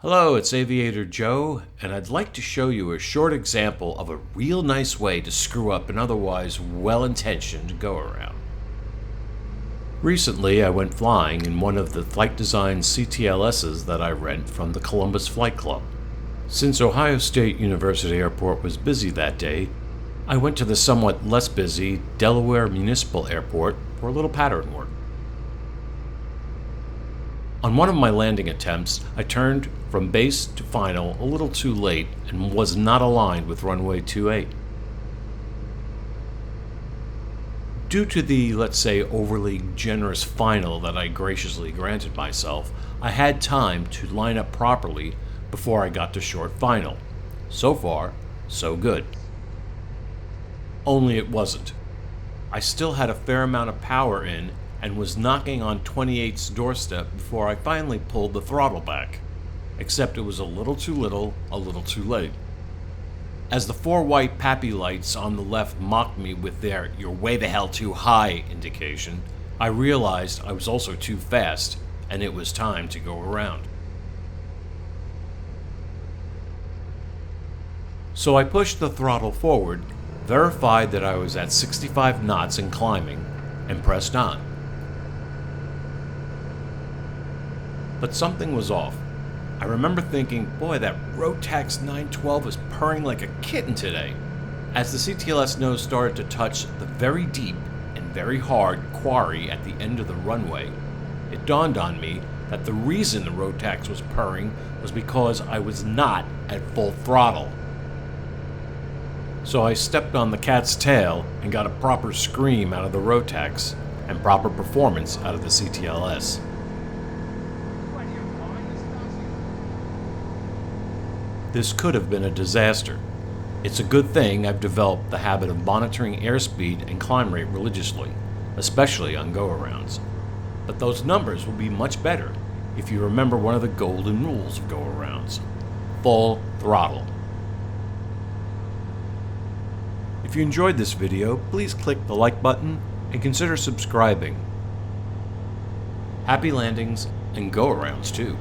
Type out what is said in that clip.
Hello, it's Aviator Joe, and I'd like to show you a short example of a real nice way to screw up an otherwise well-intentioned go-around. Recently, I went flying in one of the flight design CTLSs that I rent from the Columbus Flight Club. Since Ohio State University Airport was busy that day, I went to the somewhat less busy Delaware Municipal Airport for a little pattern work. On one of my landing attempts, I turned from base to final a little too late and was not aligned with runway 28. Due to the, let's say, overly generous final that I graciously granted myself, I had time to line up properly before I got to short final. So far, so good. Only it wasn't. I still had a fair amount of power in and was knocking on 28's doorstep before I finally pulled the throttle back. Except it was a little too little, a little too late. As the four white pappy lights on the left mocked me with their "you're way the hell too high" indication, I realized I was also too fast, and it was time to go around. So I pushed the throttle forward, verified that I was at 65 knots and climbing, and pressed on. But something was off. I remember thinking, boy, that Rotax 912 is purring like a kitten today. As the CTLS nose started to touch the very deep and very hard quarry at the end of the runway, it dawned on me that the reason the Rotax was purring was because I was not at full throttle. So I stepped on the cat's tail and got a proper scream out of the Rotax and proper performance out of the CTLS. This could have been a disaster. It's a good thing I've developed the habit of monitoring airspeed and climb rate religiously, especially on go-arounds. But those numbers will be much better if you remember one of the golden rules of go-arounds: full throttle. If you enjoyed this video, please click the like button and consider subscribing. Happy landings and go-arounds too.